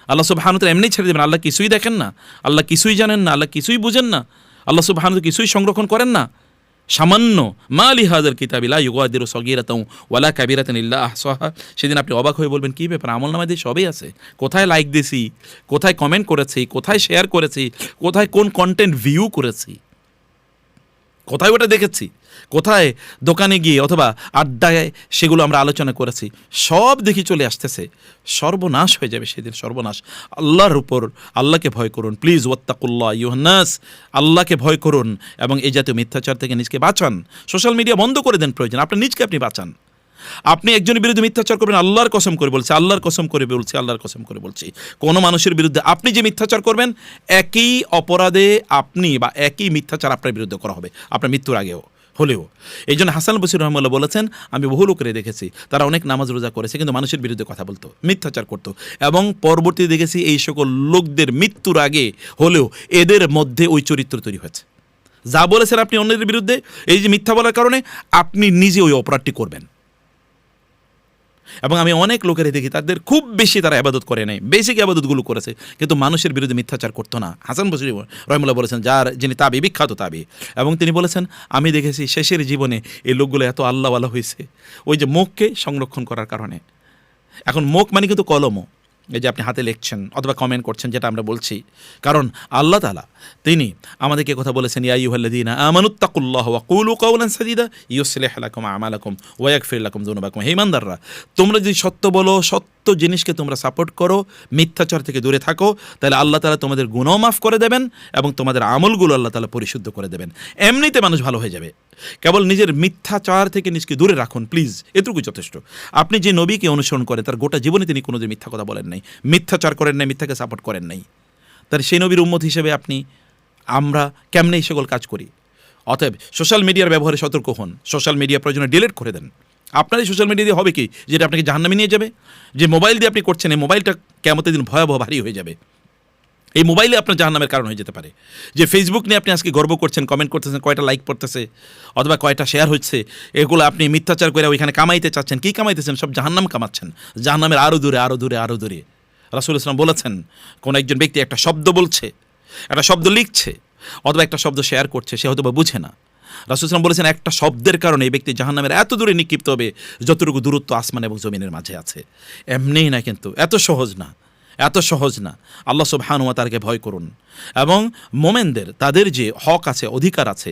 আল্লাহ সুবহানাহু ওয়া তাআলা এমনিই ছেড়ে দেবেন? আল্লাহ কিছুই দেখেন না, আল্লাহ কিছুই জানেন না, আল্লাহ কিছুই বুঝেন না, আল্লাহ সুবহানাহু ওয়া তাআলা কিছুই সংরক্ষণ করেন না? সামান্য মা লিহাযাল কিতাবি লা ইউগাদিরু সগীরাতাও ওয়ালা কাবীরাতান ইল্লা আহসাহা, সেদিন আপনি অবাক হয়ে বলবেন কি ব্যাপার, আমলনামায় দিয়ে সবই আছে, কোথায় লাইক দিয়েছি, কোথায় কমেন্ট করেছি, কোথায় শেয়ার করেছি, কোথায় কোন কন্টেন্ট ভিউ করেছি, কোথায় ওটা দেখেছি, কোথায় দোকানে গিয়ে অথবা আড্ডায় সেগুলো আমরা আলোচনা করেছি, সব দেখি চলে আসতেছে। সর্বনাশ হয়ে যাবে সেদিন, সর্বনাশ। আল্লাহর উপর, আল্লাহকে ভয় করুন প্লিজ, ওয়াত্তাকুল্লাহ আইয়ুহান নাস, আল্লাহকে ভয় করুন এবং এই জাতীয় মিথ্যাচার থেকে নিজকে বাঁচান। সোশ্যাল মিডিয়া বন্ধ করে দেন প্রয়োজন, আপনার নিজকে আপনি বাঁচান। আপনি একজনের বিরুদ্ধে মিথ্যাচার করবেন, আল্লাহর কসম করে বলছি, আল্লাহর কসম করে বলছি, আল্লাহর কসম করে বলছি, কোনো মানুষের বিরুদ্ধে আপনি যে মিথ্যাচার করবেন, একই অপরাধে আপনি বা একই মিথ্যাচার আপনার বিরুদ্ধে করা হবে আপনার মৃত্যুর আগেও হলেও। এই জন্য হাসান বসরি রহমাল্লাহ বলেছেন, আমি বহু লোকের দেখেছি তারা অনেক নামাজ রোজা করেছে কিন্তু মানুষের বিরুদ্ধে কথা বলতো, মিথ্যাচার করতো, এবং পরবর্তীতে দেখেছি এই সকল লোকদের মৃত্যুর আগে হলেও এদের মধ্যে ওই চরিত্র তৈরি হয়েছে। যা বলেছেন আপনি অন্যদের বিরুদ্ধে, এই যে মিথ্যা বলার কারণে আপনি নিজে ওই অপরাধটি করবেন। এবং আমি অনেক লোকের দেখি তাদের খুব বেশি তারা আবাদত করে নাই, বেসিক আবাদতগুলো করেছে কিন্তু মানুষের বিরুদ্ধে মিথ্যাচার করতো না। হাসান বসরি রহমাল্লাহ বলেছেন, যিনি তাবি, বিখ্যাত তাবি, এবং তিনি বলেছেন আমি দেখেছি শেষের জীবনে এই লোকগুলো এত আল্লাহওয়ালা হয়েছে ওই যে মুখকে সংরক্ষণ করার কারণে। এখন মুখ মানে কিন্তু কলমও, এই যে আপনি হাতে লিখছেন অথবা কমেন্ট করছেন, যেটা আমরা বলছি, কারণ আল্লাহ তাআলা তিনি আমাদেরকে কথা বলেছেন, ইয়া আইয়ুহাল্লাযীনা আমানুত্তাকুল্লাহ ওয়া কুলু কাওলান সাদীদা ইউসলিহ লাকুম আমালাকুম ওয়া ইয়াগফির লাকুম যুনুবাকুম। হে ঈমানদাররা, তোমরা যদি সত্য বলো, সত্য জিনিসকে তোমরা সাপোর্ট করো, মিথ্যাচার থেকে দূরে থাকো, তাহলে আল্লাহ তাআলা তোমাদের গুনাহ মাফ করে দেবেন এবং তোমাদের আমলগুলো আল্লাহ তাআলা পরিশুদ্ধ করে দেবেন। এমনিতে মানুষ ভালো হয়ে যাবে। কেবল নিজের মিথ্যাচার থেকে নিজকে দূরে রাখুন প্লিজ, এটুকুই যথেষ্ট। আপনি যে নবীকে অনুসরণ করেন তার গোটা জীবনে তিনি কোনোদিন মিথ্যা কথা বলেন নাই, মিথ্যাচার করেন নাই, মিথ্যাকে সাপোর্ট করেন নাই। তার সেই নবীর উম্মত হিসেবে আমরা কেমনে এই সকল কাজ করি? অতএব সোশ্যাল মিডিয়ার ব্যবহারে সতর্ক হন, সোশ্যাল মিডিয়া প্রয়োজনে ডিলিট করে দেন। আপনার এই সোশ্যাল মিডিয়া দিয়ে হবে কি, যেটা আপনাকে জাহান্নামে নিয়ে যাবে? যে মোবাইল দিয়ে আপনি করছেন, এই মোবাইলটা কিয়ামতের দিন ভয়াবহ ভারী হয়ে যাবে। এই মোবাইলে আপনার জাহান্নামের কারণ হয়ে যেতে পারে। যে ফেসবুক নিয়ে আপনি আজকে গর্ব করছেন, কমেন্ট করতেছেন, কয়টা লাইক পড়তেছে অথবা কয়টা শেয়ার হচ্ছে, এগুলো আপনি মিথ্যাচার করে ওইখানে কামাইতে চাচ্ছেন। কী কামাইতেছেন? সব জাহান্নাম কামাচ্ছেন, জাহান্নামের আরও দূরে আরও দূরে আরও দূরে। রাসূল ইসলাম বলেছেন, কোনো একজন ব্যক্তি একটা শব্দ বলছে, একটা শব্দ লিখছে অথবা একটা শব্দ শেয়ার করছে, সে হয়তো বা বুঝে না। রাসূল ইসলাম বলেছেন, একটা শব্দের কারণে এই ব্যক্তি জাহান্নামের এত দূরে নিক্ষিপ্ত হবে যতটুকু দূরত্ব আসমান এবং জমিনের মাঝে আছে। এমনিই না, কিন্তু এত সহজ না, এত সহজ না। আল্লাহ সুবহানাহু ওয়া তাআলাকে ভয় করুন এবং মোমেনদের তাদের যে হক আছে, অধিকার আছে,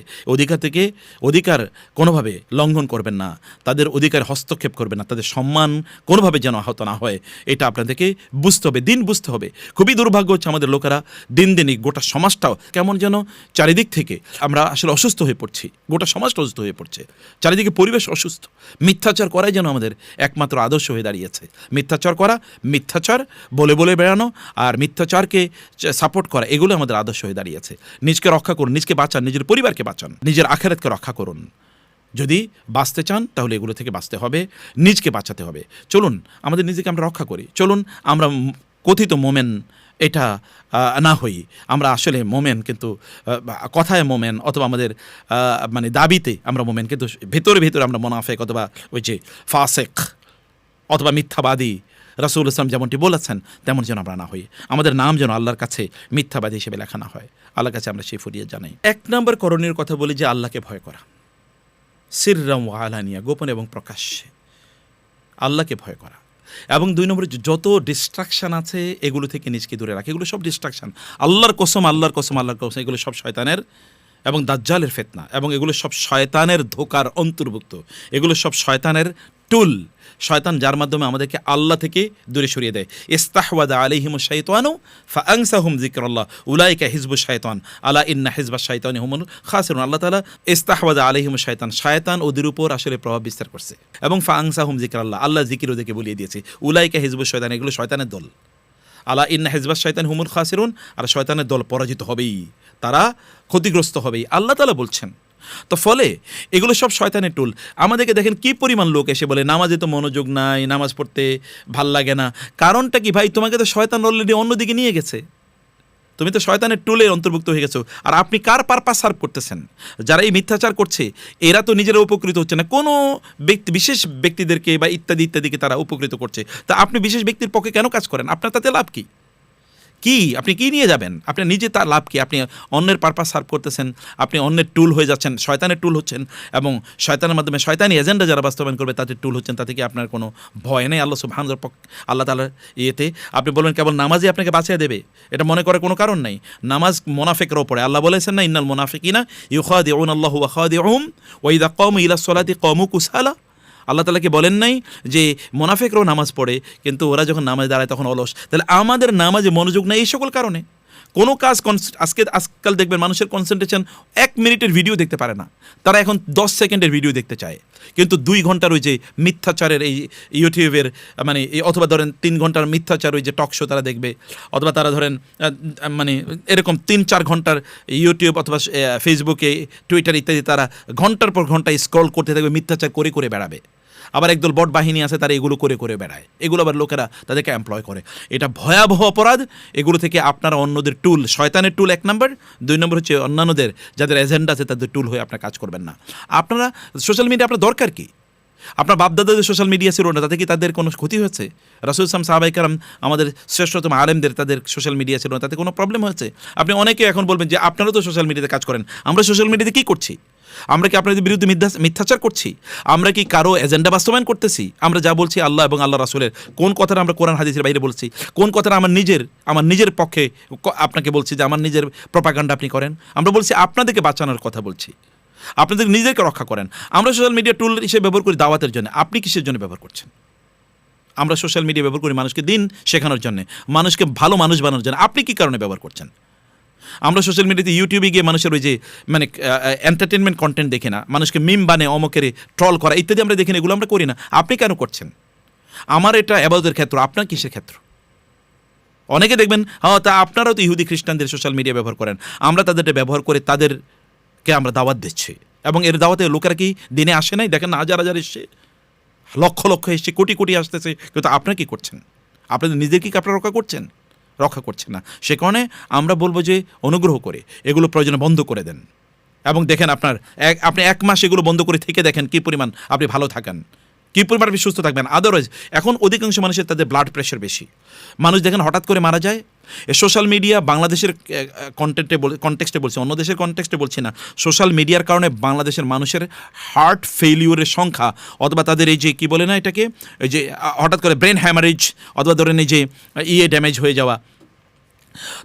অধিকার কোনোভাবে লঙ্ঘন করবেন না, তাদের অধিকার হস্তক্ষেপ করবেন না, তাদের সম্মান কোনোভাবে যেন আহত না হয়, এটা আপনাদেরকে বুঝতে হবে, দিন বুঝতে হবে। খুবই দুর্ভাগ্য হচ্ছে আমাদের লোকেরা দিন দিনই গোটা সমাজটাও কেমন যেন চারিদিক থেকে আমরা আসলে অসুস্থ হয়ে পড়ছি, গোটা সমাজটা অসুস্থ হয়ে পড়ছে, চারিদিকে পরিবেশ অসুস্থ। মিথ্যাচার করাই যেন আমাদের একমাত্র আদর্শ হয়ে দাঁড়িয়েছে। মিথ্যাচার করা, মিথ্যাচার বলে বলে বেড়ানো আর মিথ্যাচারকে সাপোর্ট করা, এগুলো আমাদের আদর্শ হয়ে দাঁড়িয়েছে। নিজকে রক্ষা করুন, নিজকে বাঁচান, নিজের পরিবারকে বাঁচান, নিজের আখিরাতকে রক্ষা করুন। যদি বাঁচতে চান তাহলে এগুলো থেকে বাঁচতে হবে, নিজকে বাঁচাতে হবে। চলুন আমাদের নিজেকে আমরা রক্ষা করি, চলুন আমরা কথিত মোমেন এটা না হই, আমরা আসলে মোমেন কিন্তু কথায় মোমেন অথবা আমাদের মানে দাবিতে আমরা মোমেন, কিন্তু ভেতরে ভেতরে আমরা মুনাফিক অথবা ওই যে ফাসেক অথবা মিথ্যাবাদী রাসূল ইসলাম যেমনটি বলেছেন তেমন যেন আমরা না হই। আমাদের নাম যেন আল্লাহর কাছে মিথ্যাবাদী হিসেবে লেখা না হয়। আল্লাহর কাছে আমরা সেই ফরিয়াদ জানাই। 1 নম্বর করণীয় কথা বলি যে আল্লাহকে ভয় করা, সিররাম ওয়া আলানিয়া, গোপন এবং প্রকাশ্যে আল্লাহকে ভয় করা। এবং 2 নম্বরে যত ডিস্ট্রাকশান আছে এগুলো থেকে নিজকে দূরে রাখা। এগুলো সব ডিস্ট্রাকশান, আল্লাহর কসম, আল্লাহর কসম, আল্লাহর কসম, এগুলো সব শয়তানের এবং দাজ্জালের ফিতনা, এবং এগুলো সব শয়তানের ধোঁকার অন্তর্ভুক্ত, এগুলো সব শয়তানের টুল। শয়তান যার মাধ্যমে আমাদেরকে আল্লাহ থেকে দূরে সরিয়ে দেয়। ইস্তাহওয়াদা আলাইহিমুশ শাইতানু ফাআনসাহুম যিকরাল্লাহ উলাইকা হিজবুশ শাইতান আলা ইন্না হিজবাশ শাইতানি হুমুল খাসিরুন। আল্লাহ তাআলা ইস্তাহওয়াদা আলাইহিমুশ শাইতান, শয়তান ওদের উপর আসলে প্রভাব বিস্তার করছে, এবং ফাআনসাহুম যিকরাল্লাহ, আল্লাহ জিকির ওদেরকে বলিয়ে দিয়েছে। উলাইকা হিজবুশ শাইতান, এগুলো শয়তানের দল। আলা ইন্না হিজবাশ শাইতান হুমুল খাসিরুন, আর শয়তানের দল পরাজিত হবেই, তারা ক্ষতিগ্রস্ত হবেই, আল্লাহ তাআলা বলছেন। তো ফলে এগুলো সব শয়তানের টুল। আমাদেরকে দেখেন কি পরিমাণ লোক এসে বলে নামাজে তো মনোযোগ নাই, নামাজ পড়তে ভাল লাগে না। কারণটা কি ভাই? তোমাকে তো শয়তান অলরেডি অন্যদিকে নিয়ে গেছে, তুমি তো শয়তানের টুলের অন্তর্ভুক্ত হয়ে গেছো। আর আপনি কার পারপাস সার্ভ করতেছেন? যারা এই মিথ্যাচার করছে এরা তো নিজেরা উপকৃত হচ্ছে না, কোনো বিশেষ ব্যক্তিদেরকে বা ইত্যাদি ইত্যাদিকে তারা উপকৃত করছে। তা আপনি বিশেষ ব্যক্তির পক্ষে কেন কাজ করেন? আপনার তাতে লাভ কি? আপনি কি নিয়ে যাবেন? আপনি নিজে তার লাভ কি? আপনি অন্যের পারপাস সার্ভ করতেছেন, আপনি অন্যের টুল হয়ে যাচ্ছেন, শয়তানের টুল হচ্ছেন, এবং শয়তানের মাধ্যমে শয়তানি এজেন্ডা যারা বাস্তবায়ন করবে তাদের টুল হচ্ছেন। তাতে কি আপনার কোনো ভয় নেই আল্লাহ সুবহানাহু আল্লাহ তাআলার ইয়েতে? আপনি বলবেন কেবল নামাজই আপনাকে বাঁচিয়ে দেবে, এটা মনে করার কোনো কারণ নাই। নামাজ মুনাফিকরা পড়ে, আল্লাহ বলেছেন না, ইন্নাল মুনাফিকিনা ইউখাদিউনাল্লাহু ওয়া খাদিউহুম ওয়া ইযা কামু ইলাস সালাতি কামু কুসালা। আল্লাহ তাআলা কি বলেন নাই যে মুনাফিকরাও নামাজ পড়ে কিন্তু ওরা যখন নামাজ দাঁড়ায় তখন অলস? তাহলে আমাদের নামাজে মনোযোগ নেই এই সকল কারণে। কোনো কাজ আজকাল দেখবেন মানুষের কনসেন্ট্রেশন 1 মিনিটের ভিডিও দেখতে পারে না, তারা এখন 10 সেকেন্ডের ভিডিও দেখতে চায়। কিন্তু 2 ঘন্টার ওই যে মিথ্যাচারের এই ইউটিউবের মানে অথবা ধরেন 3 ঘন্টার মিথ্যাচার ওই যে টক শো তারা দেখবে, অথবা তারা ধরেন মানে এরকম 3-4 ঘন্টার ইউটিউব অথবা ফেসবুকে টুইটার ইত্যাদি তারা ঘন্টার পর ঘন্টা স্ক্রল করতে থাকবে, মিথ্যাচার করে করে বেড়াবে। আবার একদল বট বাহিনী আছে তারা এগুলো করে করে বেড়ায়, এগুলো আবার লোকেরা তাদেরকে এমপ্লয় করে। এটা ভয়াবহ অপরাধ। এগুলো থেকে আপনারা অন্যদের টুল, শয়তানের টুল 1 নম্বর, 2 নম্বর হচ্ছে অন্যান্যদের যাদের এজেন্ডা আছে তাদের টুল হয়ে আপনার কাজ করবেন না। আপনারা সোশ্যাল মিডিয়া আপনার দরকার কি? আপনার বাপদাদাদের সোশ্যাল মিডিয়া ছিল না, তাতে কি তাদের কোনো ক্ষতি হয়েছে? রাসূল সাহাবায়ে কেরাম আমাদের শ্রেষ্ঠতম আলেমদের তাদের সোশ্যাল মিডিয়া ছিল না, তাতে কোনো প্রবলেম হয়েছে? আপনি অনেকে এখন বলবেন যে আপনারাও তো সোশ্যাল মিডিয়াতে কাজ করেন, আমরা সোশ্যাল মিডিয়াতে কী করছি? আমরা কি আপনাদের বিরুদ্ধে মিথ্যাচার করছি? আমরা কি কারো এজেন্ডা বাস্তবায়ন করতেছি? আমরা যা বলছি আল্লাহ এবং আল্লাহ রাসূলের কোন কথাটা আমরা কোরআন হাদিসের বাইরে বলছি, কোন কথাটা আমার নিজের পক্ষে আপনাকে বলছি যে আমার নিজের প্রপাগান্ডা আপনি করেন? আমরা বলছি আপনাদেরকে বাঁচানোর কথা বলছি, আপনাদের নিজেদেরকে রক্ষা করেন। আমরা সোশ্যাল মিডিয়া টুল হিসেবে ব্যবহার করি দাওয়াতের জন্য, আপনি কিসের জন্য ব্যবহার করছেন? আমরা সোশ্যাল মিডিয়া ব্যবহার করি মানুষকে দিন শেখানোর জন্য, মানুষকে ভালো মানুষ বানানোর জন্য, আপনি কী কারণে ব্যবহার করছেন? আমরা সোশ্যাল মিডিয়াতে ইউটিউবে গিয়ে মানুষের ওই যে মানে এন্টারটেনমেন্ট কন্টেন্ট দেখি না, মানুষকে মিম বানে অমকেরে ট্রল করা ইত্যাদি আমরা দেখি না, এগুলো আমরা করি না। আপনি কেন করছেন? আমার এটা এবাদতের ক্ষেত্র, আপনার কিসের ক্ষেত্র? অনেকে দেখবেন তা আপনারাও তো ইহুদি খ্রিস্টানদের সোশ্যাল মিডিয়া ব্যবহার করেন, আমরা তাদেরটা ব্যবহার করে তাদেরকে আমরা দাওয়াত দিচ্ছি, এবং এর দাওয়াতে লোকেরা কি দিনে আসে নাই? দেখেন না, হাজার হাজার এসছে, লক্ষ লক্ষ এসছে, কোটি কোটি আসতেছে, কিন্তু আপনারা কী করছেন? আপনাদের নিজের কি আপনারা রক্ষা করছেন না। সে কারণে আমরা বলবো যে অনুগ্রহ করে এগুলো প্রয়োজনে বন্ধ করে দেন, এবং দেখেন আপনি 1 মাস এগুলো বন্ধ করে থেকে দেখেন কী পরিমাণ আপনি ভালো থাকেন, কী পরিমাণ আপনি সুস্থ থাকবেন। আদারওয়াইজ এখন অধিকাংশ মানুষের তাদের ব্লাড প্রেশার বেশি, মানুষ দেখেন হঠাৎ করে মারা যায়। সোশ্যাল মিডিয়া বাংলাদেশের কনটেক্সটে বলছি, অন্য দেশের কনটেক্সটে বলছি না। সোশ্যাল মিডিয়ার কারণে বাংলাদেশের মানুষের হার্ট ফেইলিউরের সংখ্যা, অথবা তাদের এই যে কী বলে না এটাকে, এই যে হঠাৎ করে ব্রেন হ্যামারেজ, অথবা ধরেন এই যে ড্যামেজ হয়ে যাওয়া,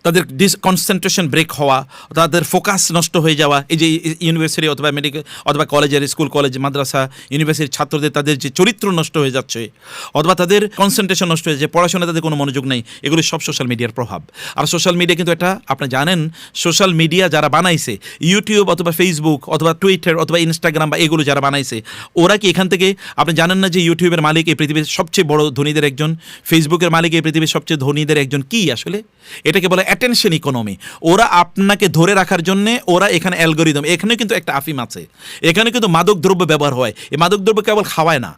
তাদের কনসেন্ট্রেশন ব্রেক হওয়া, তাদের ফোকাস নষ্ট হয়ে যাওয়া, এই যে ইউনিভার্সিটি অথবা মেডিকেল অথবা কলেজের স্কুল কলেজ মাদ্রাসা ইউনিভার্সিটির ছাত্রদের তাদের যে চরিত্র নষ্ট হয়ে যাচ্ছে, অথবা তাদের কনসেন্ট্রেশন নষ্ট হয়ে যাচ্ছে, পড়াশোনায় তাদের কোনো মনোযোগ নেই, এগুলো সব সোশ্যাল মিডিয়ার প্রভাব। আর সোশ্যাল মিডিয়া কিন্তু এটা আপনি জানেন, সোশ্যাল মিডিয়া যারা বানাইছে, ইউটিউব অথবা ফেসবুক অথবা টুইটার অথবা ইনস্টাগ্রাম বা এগুলো যারা বানাইছে, ওরা কি এখান থেকে আপনি জানেন না যে ইউটিউবের মালিক এই পৃথিবীর সবচেয়ে বড় ধনীদের একজন, ফেসবুকের মালিক এই পৃথিবীর সবচেয়ে ধনীদের একজন? কি আসলে এটাকে বলে অ্যাটেনশন ইকোনমি। ওরা আপনাকে ধরে রাখার জন্যে ওরা এখানে অ্যালগোরিদম, এখানে কিন্তু একটা আফিম আছে, এখানে কিন্তু মাদক দ্রব্য ব্যবহার হয়, এই মাদক দ্রব্য কেবল খাওয়ায় না,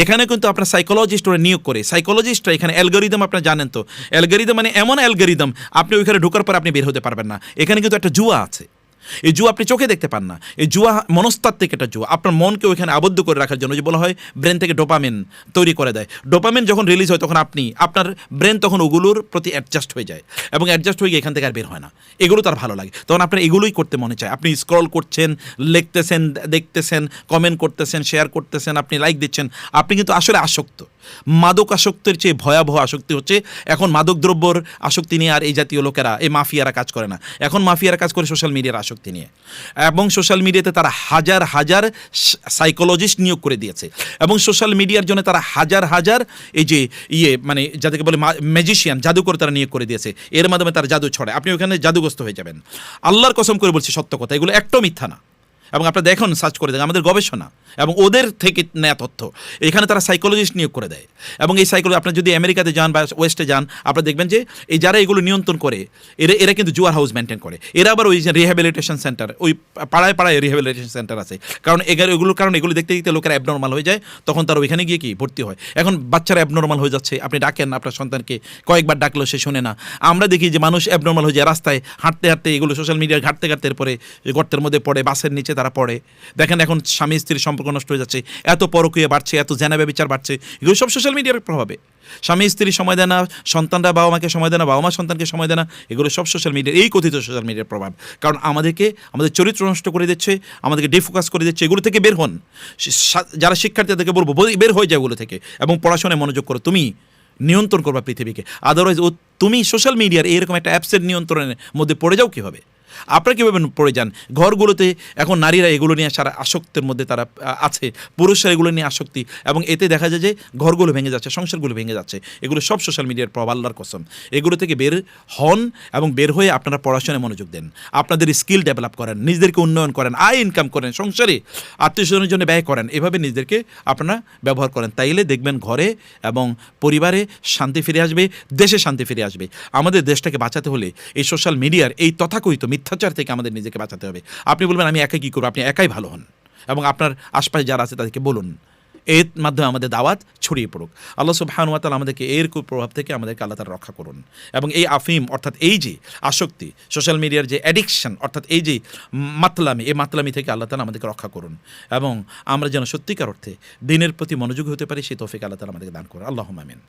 এখানে কিন্তু আপনার সাইকোলজিস্ট ওরা নিয়োগ করে, সাইকোলজিস্টরা এখানে অ্যালগোরিদম, আপনারা জানেন তো অ্যালগোরিদম মানে এমন অ্যালগোরিদম আপনি ওইখানে ঢোকার পর আপনি বের হতে পারবেন না। এখানে কিন্তু একটা জুয়া আছে, এই জুয়া আপনি চোখে দেখতে পান না, এই জুয়া মনস্তাত্ত্বিক একটা জুয়া, আপনার মনকে ওইখানে আবদ্ধ করে রাখার জন্য, যে বলা হয় ব্রেন থেকে ডোপামিন তৈরি করে দেয়। ডোপামিন যখন রিলিজ হয় তখন আপনার ব্রেন তখন ওগুলোর প্রতি অ্যাডজাস্ট হয়ে যায়, এবং অ্যাডজাস্ট হয়ে গিয়ে এখান থেকে আর বের হয় না, এগুলো তার ভালো লাগে, তখন আপনার এগুলোই করতে মনে চায়। আপনি স্ক্রল করছেন, লিখতেছেন, দেখতেছেন, কমেন্ট করতেছেন, শেয়ার করতেছেন, আপনি লাইক দিচ্ছেন, আপনি কিন্তু আসলে আসক্ত। মাদক আসক্তির চেয়ে ভয়াবহ আসক্তি হচ্ছে এখন মাদক দ্রব্যর আসক্তি নিয়ে আর এই জাতীয় লোকেরা, এই মাফিয়ারা কাজ করে না, এখন মাফিয়ারা কাজ করে সোশ্যাল মিডিয়ার আসক্তি নিয়ে, এবং সোশ্যাল মিডিয়াতে তারা হাজার হাজার সাইকোলজিস্ট নিয়োগ করে দিয়েছে, এবং সোশ্যাল মিডিয়ার জন্য তারা হাজার হাজার এই যে মানে যাদেরকে বলে ম্যাজিশিয়ান, জাদুকর তারা নিয়োগ করে দিয়েছে, এর মাধ্যমে তারা জাদু ছড়ায়, আপনি ওখানে জাদুগ্রস্ত হয়ে যাবেন। আল্লাহর কসম করে বলছি সত্য কথা, এগুলো একটাও মিথ্যা না, এবং আপনারা দেখুন, সার্চ করে দেখেন, আমাদের গবেষণা এবং ওদের থেকে নেয়া তথ্য, এখানে তারা সাইকোলজিস্ট নিয়োগ করে দেয়, এবং এই সাইকোলজি আপনারা যদি আমেরিকাতে যান বা ওয়েস্টে যান, আপনারা দেখবেন যে এই যারা এগুলো নিয়ন্ত্রণ করে এরা কিন্তু জুয়ার হাউস মেনটেন করে, এরা আবার ওই যে রিহ্যাবিলিটেশন সেন্টার, ওই পাড়ায় পাড়ায় রিহ্যাবিলিটেশন সেন্টার আছে, কারণ এগুলোর কারণে এগুলো দেখতে দেখতে লোকেরা অ্যাবনর্মাল হয়ে যায়, তখন তারা ওইখানে গিয়ে কি ভর্তি হয়। এখন বাচ্চারা অ্যাবনর্মাল হয়ে যাচ্ছে, আপনি ডাকেন আপনার সন্তানকে, কয়েকবার ডাকলেও সে শোনে না। আমরা দেখি যে মানুষ অ্যাবনর্মাল হয়ে যায় রাস্তায় হাঁটতে হাঁটতে, এগুলো সোশ্যাল মিডিয়ার ঘাটতে ঘাটতে এরপরে গর্তের মধ্যে পড়ে, বাসের নিচে তারা পড়ে। দেখেন এখন স্বামী স্ত্রীর সম্পর্ক নষ্ট হয়ে যাচ্ছে, এত পরকীয়া বাড়ছে, এত জেনা ব্যভিচার বাড়ছে, এগুলো সব সোশ্যাল মিডিয়ার প্রভাবে। স্বামী স্ত্রী সময় দেয় না, সন্তানরা বাবা মাকে সময় দেয় না, বাবা মা সন্তানকে সময় দেয় না, এগুলো সব সোশ্যাল মিডিয়ার, এই কথিত সোশ্যাল মিডিয়ার প্রভাব। কারণ আমাদের চরিত্র নষ্ট করে দিচ্ছে, আমাদেরকে ডিফোকাস করে দিচ্ছে, এগুলো থেকে বের হন। যারা শিক্ষার্থী তাদেরকে বলবো বের হয়ে যায় এগুলো থেকে, এবং পড়াশোনায় মনোযোগ করো, তুমি নিয়ন্ত্রণ করবা পৃথিবীকে। আদারওয়াইজ তুমি সোশ্যাল মিডিয়ার এইরকম একটা অ্যাপসের নিয়ন্ত্রণের মধ্যে পড়ে যাও কীভাবে? আপনারা কীভাবে পড়ে যান ঘরগুলোতে? এখন নারীরা এগুলো নিয়ে সারা আসক্তের মধ্যে তারা আছে, পুরুষরা এগুলো নিয়ে আসক্তি, এবং এতে দেখা যায় যে ঘরগুলো ভেঙে যাচ্ছে, সংসারগুলো ভেঙে যাচ্ছে। এগুলো সব সোশ্যাল মিডিয়ার প্রভাব, আল্লাহর কসম। এগুলো থেকে বের হন এবং বের হয়ে আপনারা পড়াশোনায় মনোযোগ দেন, আপনাদের স্কিল ডেভেলপ করেন, নিজেদেরকে উন্নয়ন করেন, আয় ইনকাম করেন, সংসারে আত্মীয় স্বজনের জন্য ব্যয় করেন, এভাবে নিজেদেরকে আপনারা ব্যবহার করেন। তাইলে দেখবেন ঘরে এবং পরিবারে শান্তি ফিরে আসবে, দেশে শান্তি ফিরে আসবে। আমাদের দেশটাকে বাঁচাতে হলে এই সোশ্যাল মিডিয়ার এই তথাকথিত মিথ্যাচার থেকে আমাদের নিজেকে বাঁচাতে হবে। আপনি বলবেন আমি একাই কী করবো? আপনি একাই ভালো হন এবং আপনার আশপাশে যারা আছে তাদেরকে বলুন, এর মাধ্যমে আমাদের দাওয়াত ছড়িয়ে পড়ুক। আল্লাহ সুবহানাহু ওয়া তাআলা আমাদেরকে এর কুপ্রভাব থেকে আমাদেরকে আল্লাহ তাআলা রক্ষা করুন, এবং এই আফিম অর্থাৎ এই যে আসক্তি, সোশ্যাল মিডিয়ার যে অ্যাডিকশন অর্থাৎ এই যে মাতলামি, এই মাতলামি থেকে আল্লাহ তাআলা আমাদেরকে রক্ষা করুন, এবং আমরা যেন সত্যিকার অর্থে দিনের প্রতি মনোযোগী হতে পারি, সেই তৌফিক আল্লাহ তাআলা আমাদেরকে দান করুন। আল্লাহুম্মা আমিন।